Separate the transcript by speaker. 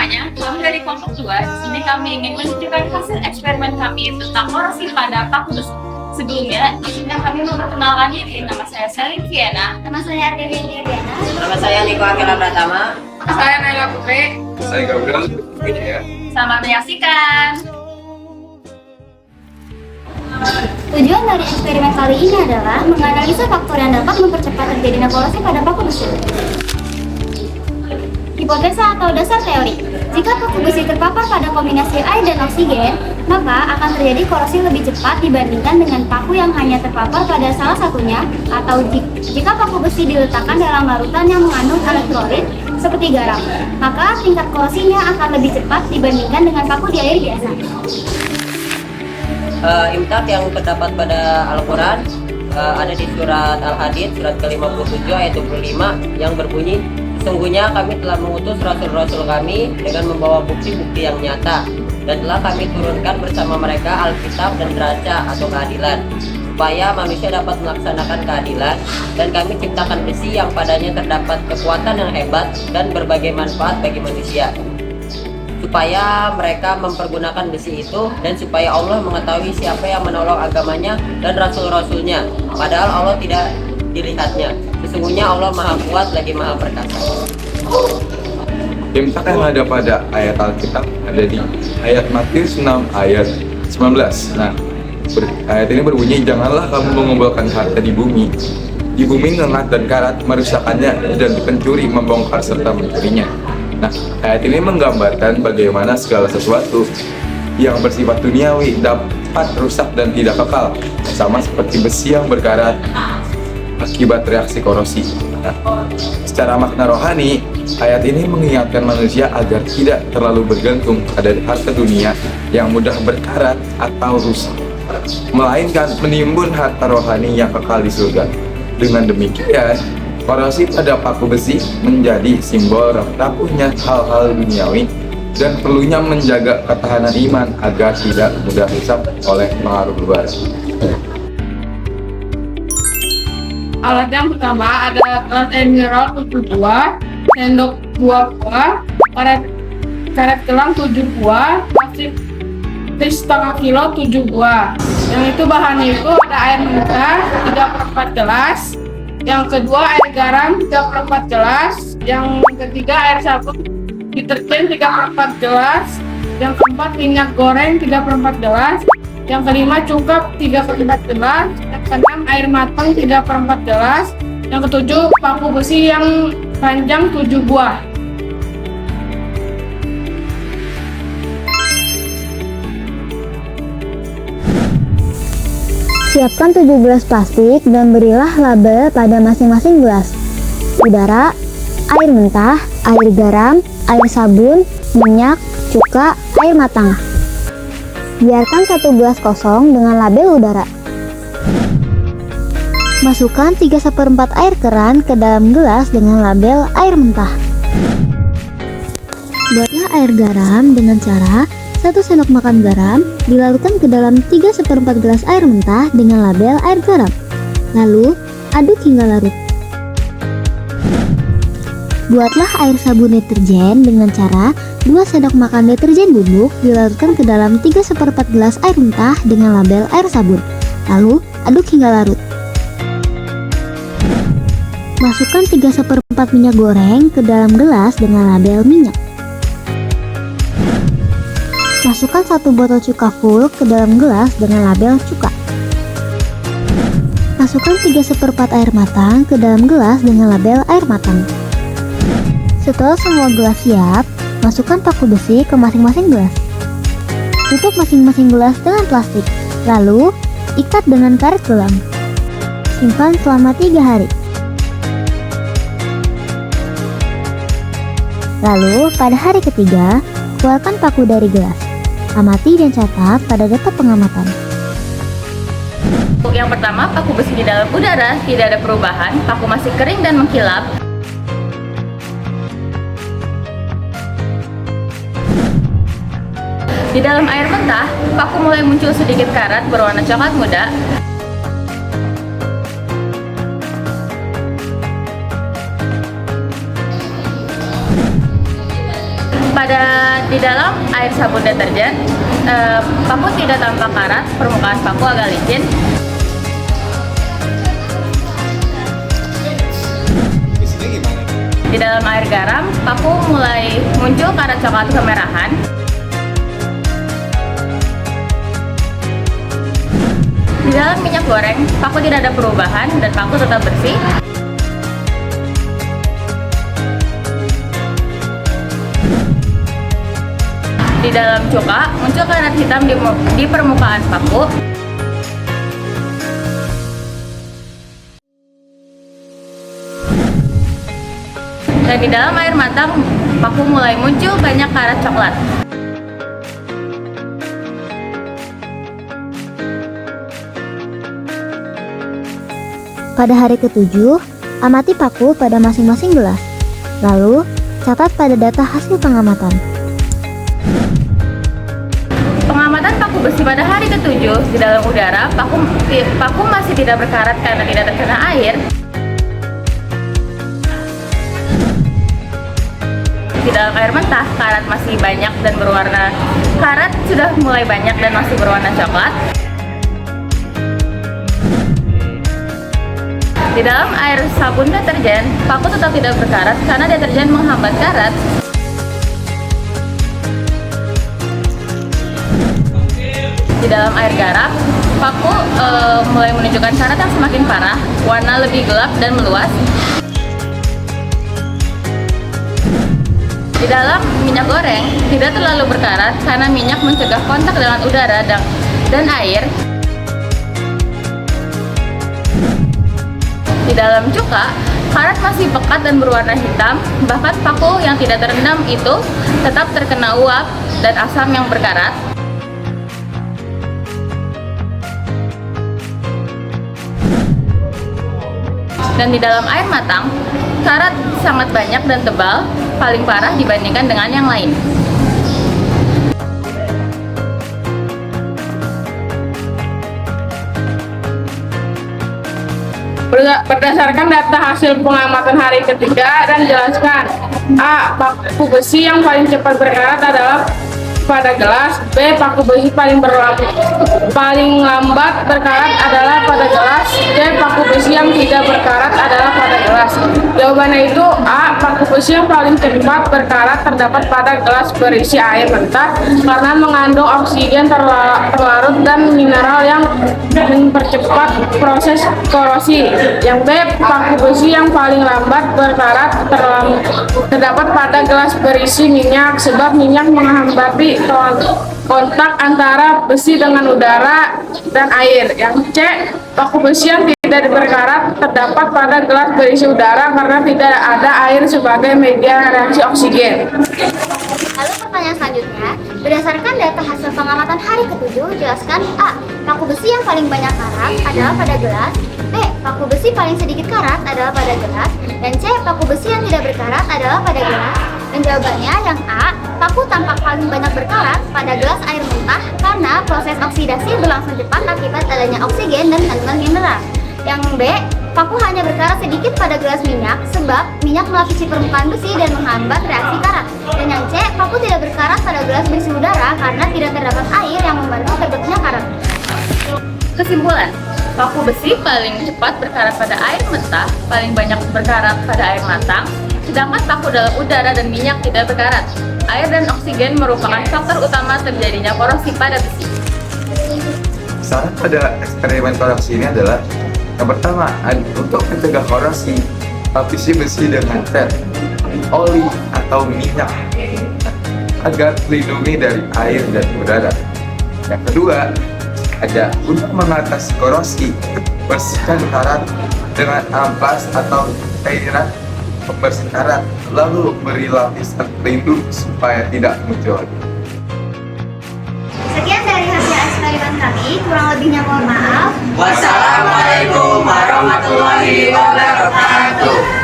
Speaker 1: semuanya, kami dari kelompok 2, di sini kami ingin menunjukkan hasil eksperimen kami tentang korosi pada paku besi. Sebelumnya, di sini kami memperkenalkan diri. Nama saya Selin Kiana.
Speaker 2: Nama saya Ardelia Diana.
Speaker 3: Nama saya Niko Amila Pratama.
Speaker 1: Saya Naila Putri.
Speaker 4: Saya Gabriel ya.
Speaker 1: Selamat menyaksikan.
Speaker 2: Tujuan dari eksperimen kali ini adalah menganalisa faktor yang dapat mempercepat terjadinya korosi pada paku besi. Hipotesa atau dasar teori. Jika paku besi terpapar pada kombinasi air dan oksigen, maka akan terjadi korosi lebih cepat dibandingkan dengan paku yang hanya terpapar pada salah satunya, atau jika paku besi diletakkan dalam larutan yang mengandung elektrolit seperti garam, maka tingkat korosinya akan lebih cepat dibandingkan dengan paku di air biasa.
Speaker 3: Imtak yang terdapat pada Al-Quran ada di surat Al-Hadid, surat ke-57 ayat 25 yang berbunyi, sesungguhnya kami telah mengutus rasul-rasul kami dengan membawa bukti-bukti yang nyata, dan telah kami turunkan bersama mereka Alkitab dan neraca atau keadilan, supaya manusia dapat melaksanakan keadilan, dan kami ciptakan besi yang padanya terdapat kekuatan yang hebat dan berbagai manfaat bagi manusia, supaya mereka mempergunakan besi itu, dan supaya Allah mengetahui siapa yang menolong agamanya dan rasul-rasulnya, padahal Allah tidak dilihatnya. Sesungguhnya Allah Maha Kuat lagi Maha Perkasa.
Speaker 4: Imtak yang ada pada ayat Alkitab ada di ayat Matius 6 ayat 19. Nah, ayat ini berbunyi, janganlah kamu mengumpulkan harta di bumi ngengat dan karat merusakkannya, dan pencuri membongkar serta mencurinya. Nah, ayat ini menggambarkan bagaimana segala sesuatu yang bersifat duniawi dapat rusak dan tidak kekal, sama seperti besi yang berkarat akibat reaksi korosi. Nah, secara makna rohani, ayat ini mengingatkan manusia agar tidak terlalu bergantung pada harta dunia yang mudah berkarat atau rusak, melainkan menimbun harta rohani yang kekal di surga. Dengan demikian, korosi pada paku besi menjadi simbol rapuhnya hal-hal duniawi dan perlunya menjaga ketahanan iman agar tidak mudah rusak oleh pengaruh luar.
Speaker 1: Alat yang pertama ada alat air mineral 7 buah, sendok 2 buah, karet gelang 7 buah, plastik setengah kilo 7 buah. Yang itu bahannya itu ada air mentah 3/4 gelas, yang kedua air garam 3/4 gelas, yang ketiga air sabun deterjen 3/4 gelas, yang keempat minyak goreng 3/4 gelas, yang kelima cukup 3/4 gelas, yang keenam air matang 3/4 gelas, yang ketujuh paku besi yang panjang 7 buah.
Speaker 2: Siapkan 7 gelas plastik dan berilah label pada masing-masing gelas. Udara, air mentah, air garam, air sabun, minyak, cuka, air matang. Biarkan 1 gelas kosong dengan label udara. Masukkan 3/4 air keran ke dalam gelas dengan label air mentah. Buatlah air garam dengan cara 1 sendok makan garam dilarutkan ke dalam 3/4 gelas air mentah dengan label air garam. Lalu, aduk hingga larut. Buatlah air sabun deterjen dengan cara 2 sendok makan deterjen bubuk dilarutkan ke dalam 3/4 gelas air mentah dengan label air sabun. Lalu, aduk hingga larut. Masukkan 3/4 minyak goreng ke dalam gelas dengan label minyak. Masukkan 1 botol cuka full ke dalam gelas dengan label cuka. Masukkan 3/4 air matang ke dalam gelas dengan label air matang. Setelah semua gelas siap, masukkan paku besi ke masing-masing gelas. Tutup masing-masing gelas dengan plastik, lalu ikat dengan karet gelang. Simpan selama 3 hari. Lalu, pada hari ketiga, keluarkan paku dari gelas. Amati dan catat pada data pengamatan.
Speaker 1: Yang pertama, paku besi di dalam udara tidak ada perubahan, paku masih kering dan mengkilap. Di dalam air mentah, paku mulai muncul sedikit karat berwarna coklat muda.
Speaker 5: Di dalam air sabun deterjen, paku tidak tampak karat, permukaan paku agak licin. Di dalam air garam, paku mulai muncul karat coklat kemerahan. Di dalam minyak goreng, paku tidak ada perubahan dan paku tetap bersih. Di dalam cuka, muncul karat hitam di permukaan paku. Dan di dalam air matang, paku mulai muncul banyak karat coklat.
Speaker 6: Pada hari ke-7, amati paku pada masing-masing gelas. Lalu, catat pada data hasil pengamatan.
Speaker 5: Pengamatan paku besi pada hari ke-7 di dalam udara, paku masih tidak berkarat karena tidak terkena air. Di dalam air mentah, karat masih banyak dan berwarna. Karat sudah mulai banyak dan masih berwarna coklat. Di dalam air sabun deterjen, paku tetap tidak berkarat karena deterjen menghambat karat. Di dalam air garam, paku mulai menunjukkan karat yang semakin parah, warna lebih gelap dan meluas. Di dalam minyak goreng, tidak terlalu berkarat karena minyak mencegah kontak dengan udara dan air. Di dalam cuka, karat masih pekat dan berwarna hitam, bahkan paku yang tidak terendam itu tetap terkena uap dan asam yang berkarat. Dan di dalam air matang, karat sangat banyak dan tebal, paling parah dibandingkan dengan yang lain.
Speaker 1: Berdasarkan data hasil pengamatan hari ketiga dan jelaskan. A. Paku besi yang paling cepat berkarat adalah pada gelas. B. Paku besi paling lambat berkarat adalah pada gelas. C. Paku besi yang tidak berkarat adalah pada gelas. Jawabannya itu A. Paku besi yang paling cepat berkarat terdapat pada gelas berisi air mentah karena mengandung oksigen terlarut dan mineral yang mempercepat proses korosi. Yang B. Paku besi yang paling lambat berkarat terdapat pada gelas berisi minyak sebab minyak menghambati kontak antara besi dengan udara dan air. Yang C. Paku besi yang tidak berkarat terdapat pada gelas berisi udara karena tidak ada air sebagai media reaksi oksigen.
Speaker 2: Lalu pertanyaan selanjutnya, berdasarkan data hasil pengamatan hari ke-7, jelaskan A. Paku besi yang paling banyak karat adalah pada gelas. B. Paku besi paling sedikit karat adalah pada gelas. Dan C. Paku besi yang tidak berkarat adalah pada gelas. Dan jawabannya yang A. Paku tampak paling banyak berkarat pada gelas air mentah karena proses oksidasi berlangsung cepat akibat adanya oksigen dan kandungan mineral. Yang B. Paku hanya berkarat sedikit pada gelas minyak sebab minyak melapisi permukaan besi dan menghambat reaksi karat. Dan yang C. Paku tidak berkarat pada gelas berisi udara karena tidak terdapat air yang membantu terbentuknya karat.
Speaker 5: Kesimpulan, paku besi paling cepat berkarat pada air mentah, paling banyak berkarat pada air matang, sedangkan paku dalam udara dan minyak tidak berkarat. Air dan oksigen merupakan faktor utama terjadinya korosi pada besi.
Speaker 4: Saran pada eksperimen korosi ini adalah yang pertama, untuk mencegah korosi, lapisi besi dengan cat, oli atau minyak agar terlindungi dari air dan udara. Yang kedua, untuk mengatasi korosi, bersihkan karat dengan amplas atau cairan pembersih karat, lalu beri lapisan pelindung supaya tidak muncul.
Speaker 2: Sekian dari hasil eksperimen kami, kurang lebihnya mohon maaf.
Speaker 3: Wassalamualaikum warahmatullahi wabarakatuh.